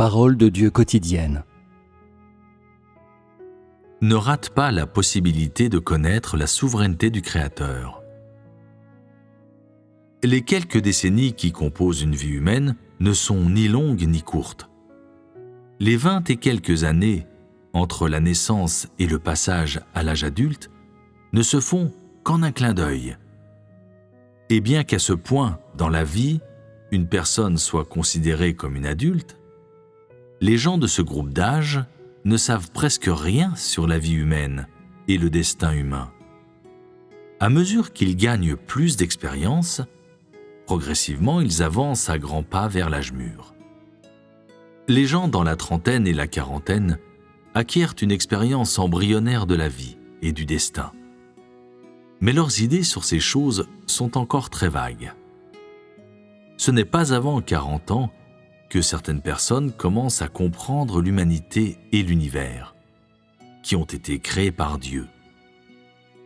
Parole de Dieu quotidienne. Ne rate pas la possibilité de connaître la souveraineté du Créateur. Les quelques décennies qui composent une vie humaine ne sont ni longues ni courtes. Les 20 et quelques années entre la naissance et le passage à l'âge adulte ne se font qu'en un clin d'œil. Et bien qu'à ce point, dans la vie, une personne soit considérée comme une adulte, les gens de ce groupe d'âge ne savent presque rien sur la vie humaine et le destin humain. À mesure qu'ils gagnent plus d'expérience, progressivement ils avancent à grands pas vers l'âge mûr. Les gens dans la trentaine et la quarantaine acquièrent une expérience embryonnaire de la vie et du destin. Mais leurs idées sur ces choses sont encore très vagues. Ce n'est pas avant 40 ans que certaines personnes commencent à comprendre l'humanité et l'univers, qui ont été créés par Dieu,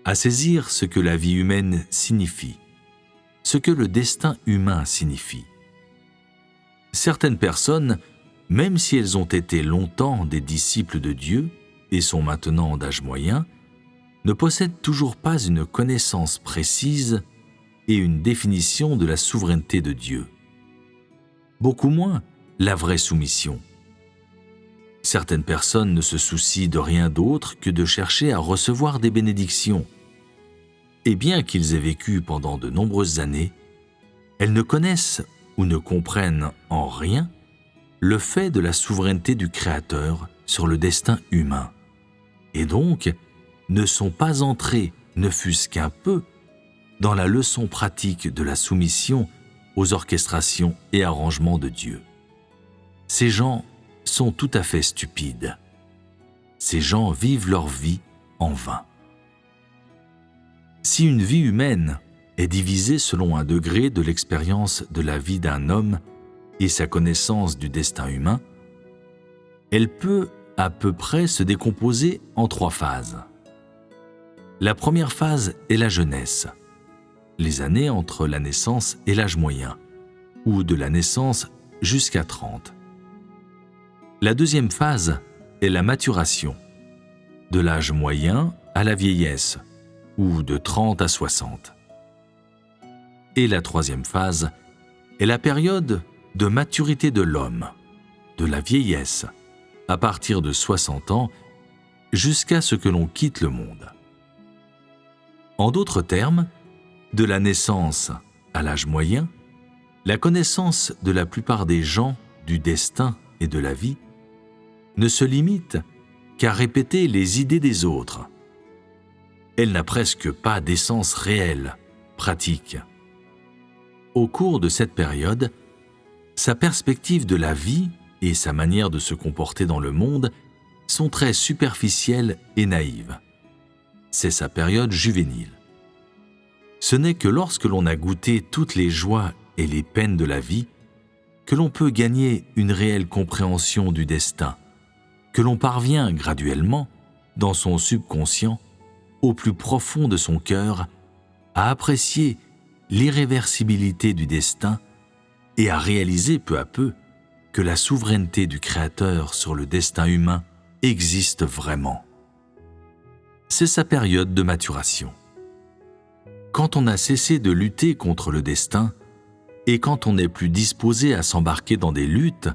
à saisir ce que la vie humaine signifie, ce que le destin humain signifie. Certaines personnes, même si elles ont été longtemps des disciples de Dieu et sont maintenant d'âge moyen, ne possèdent toujours pas une connaissance précise et une définition de la souveraineté de Dieu. Beaucoup moins la vraie soumission. Certaines personnes ne se soucient de rien d'autre que de chercher à recevoir des bénédictions. Et bien qu'ils aient vécu pendant de nombreuses années, elles ne connaissent ou ne comprennent en rien le fait de la souveraineté du Créateur sur le destin humain, et donc ne sont pas entrées, ne fût-ce qu'un peu, dans la leçon pratique de la soumission aux orchestrations et arrangements de Dieu. Ces gens sont tout à fait stupides. Ces gens vivent leur vie en vain. Si une vie humaine est divisée selon un degré de l'expérience de la vie d'un homme et sa connaissance du destin humain, elle peut à peu près se décomposer en 3 phases. La première phase est la jeunesse, les années entre la naissance et l'âge moyen, ou de la naissance jusqu'à 30. La deuxième phase est la maturation, de l'âge moyen à la vieillesse, ou de 30 à 60. Et la troisième phase est la période de maturité de l'homme, de la vieillesse, à partir de 60 ans, jusqu'à ce que l'on quitte le monde. En d'autres termes, de la naissance à l'âge moyen, la connaissance de la plupart des gens du destin et de la vie ne se limite qu'à répéter les idées des autres. Elle n'a presque pas d'essence réelle, pratique. Au cours de cette période, sa perspective de la vie et sa manière de se comporter dans le monde sont très superficielles et naïves. C'est sa période juvénile. Ce n'est que lorsque l'on a goûté toutes les joies et les peines de la vie que l'on peut gagner une réelle compréhension du destin, que l'on parvient graduellement, dans son subconscient, au plus profond de son cœur, à apprécier l'irréversibilité du destin et à réaliser peu à peu que la souveraineté du Créateur sur le destin humain existe vraiment. C'est sa période de maturation. Quand on a cessé de lutter contre le destin, et quand on n'est plus disposé à s'embarquer dans des luttes,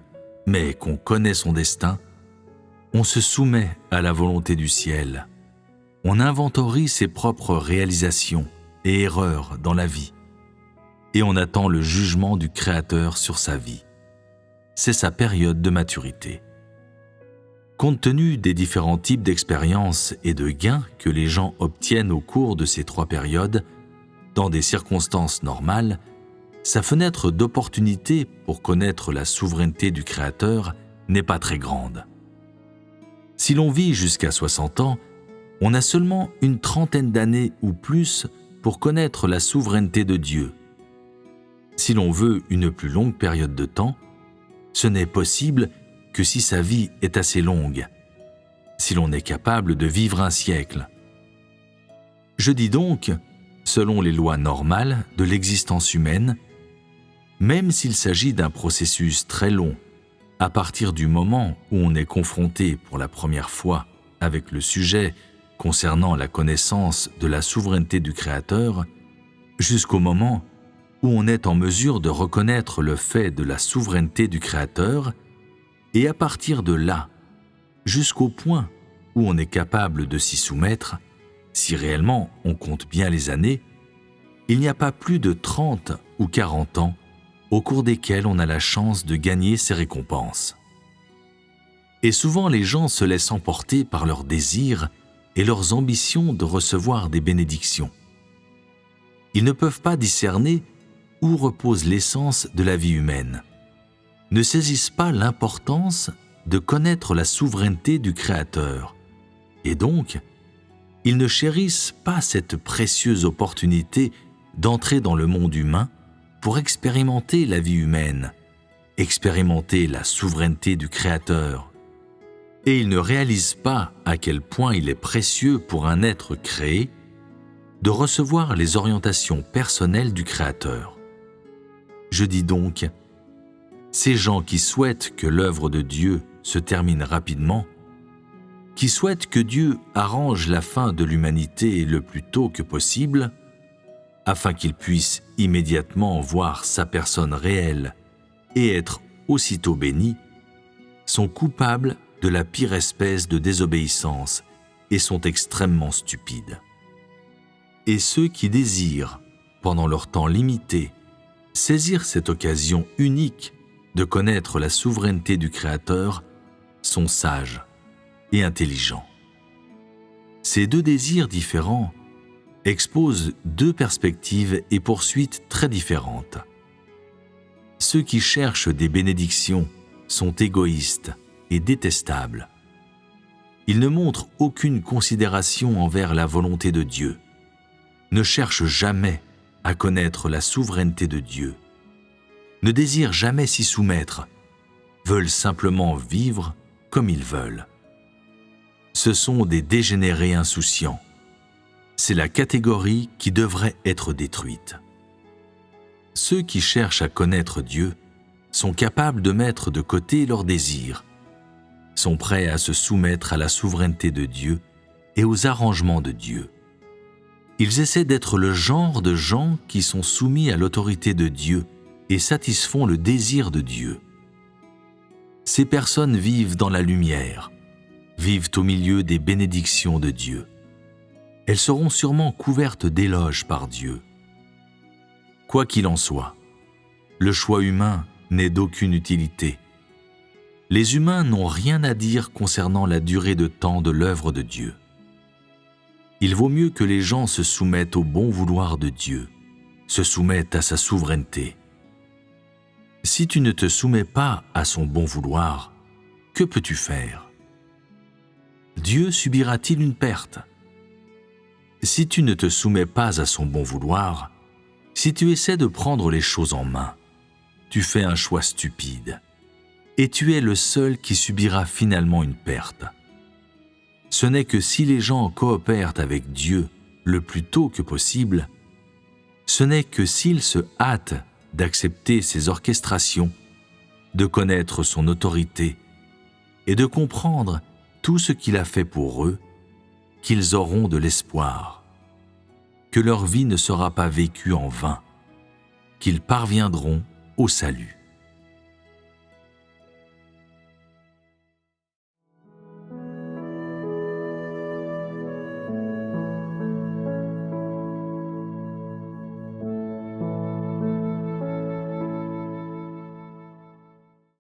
mais qu'on connaît son destin, on se soumet à la volonté du ciel. On inventorie ses propres réalisations et erreurs dans la vie, et on attend le jugement du Créateur sur sa vie. C'est sa période de maturité. Compte tenu des différents types d'expériences et de gains que les gens obtiennent au cours de ces 3 périodes, dans des circonstances normales, sa fenêtre d'opportunité pour connaître la souveraineté du Créateur n'est pas très grande. Si l'on vit jusqu'à 60 ans, on a seulement une trentaine d'années ou plus pour connaître la souveraineté de Dieu. Si l'on veut une plus longue période de temps, ce n'est possible que si sa vie est assez longue, si l'on est capable de vivre un siècle. Je dis donc, selon les lois normales de l'existence humaine, même s'il s'agit d'un processus très long à partir du moment où on est confronté pour la première fois avec le sujet concernant la connaissance de la souveraineté du Créateur, jusqu'au moment où on est en mesure de reconnaître le fait de la souveraineté du Créateur, et à partir de là, jusqu'au point où on est capable de s'y soumettre, si réellement on compte bien les années, il n'y a pas plus de 30 ou 40 ans au cours desquels on a la chance de gagner ces récompenses. Et souvent les gens se laissent emporter par leurs désirs et leurs ambitions de recevoir des bénédictions. Ils ne peuvent pas discerner où repose l'essence de la vie humaine, ne saisissent pas l'importance de connaître la souveraineté du Créateur, et donc, ils ne chérissent pas cette précieuse opportunité d'entrer dans le monde humain pour expérimenter la vie humaine, expérimenter la souveraineté du Créateur. Et ils ne réalisent pas à quel point il est précieux pour un être créé de recevoir les orientations personnelles du Créateur. Je dis donc, ces gens qui souhaitent que l'œuvre de Dieu se termine rapidement, qui souhaitent que Dieu arrange la fin de l'humanité le plus tôt que possible, afin qu'ils puissent immédiatement voir sa personne réelle et être aussitôt bénis, sont coupables de la pire espèce de désobéissance et sont extrêmement stupides. Et ceux qui désirent, pendant leur temps limité, saisir cette occasion unique de connaître la souveraineté du Créateur, sont sages et intelligents. Ces deux désirs différents exposent deux perspectives et poursuites très différentes. Ceux qui cherchent des bénédictions sont égoïstes et détestables. Ils ne montrent aucune considération envers la volonté de Dieu, ne cherchent jamais à connaître la souveraineté de Dieu, ne désirent jamais s'y soumettre, veulent simplement vivre comme ils veulent. Ce sont des dégénérés insouciants. C'est la catégorie qui devrait être détruite. Ceux qui cherchent à connaître Dieu sont capables de mettre de côté leurs désirs, sont prêts à se soumettre à la souveraineté de Dieu et aux arrangements de Dieu. Ils essaient d'être le genre de gens qui sont soumis à l'autorité de Dieu et satisfont le désir de Dieu. Ces personnes vivent dans la lumière, vivent au milieu des bénédictions de Dieu. Elles seront sûrement couvertes d'éloges par Dieu. Quoi qu'il en soit, le choix humain n'est d'aucune utilité. Les humains n'ont rien à dire concernant la durée de temps de l'œuvre de Dieu. Il vaut mieux que les gens se soumettent au bon vouloir de Dieu, se soumettent à sa souveraineté. Si tu ne te soumets pas à son bon vouloir, que peux-tu faire? Dieu subira-t-il une perte? Si tu ne te soumets pas à son bon vouloir, si tu essaies de prendre les choses en main, tu fais un choix stupide, et tu es le seul qui subira finalement une perte. Ce n'est que si les gens coopèrent avec Dieu le plus tôt que possible, ce n'est que s'ils se hâtent d'accepter ses orchestrations, de connaître son autorité et de comprendre tout ce qu'il a fait pour eux, qu'ils auront de l'espoir, que leur vie ne sera pas vécue en vain, qu'ils parviendront au salut.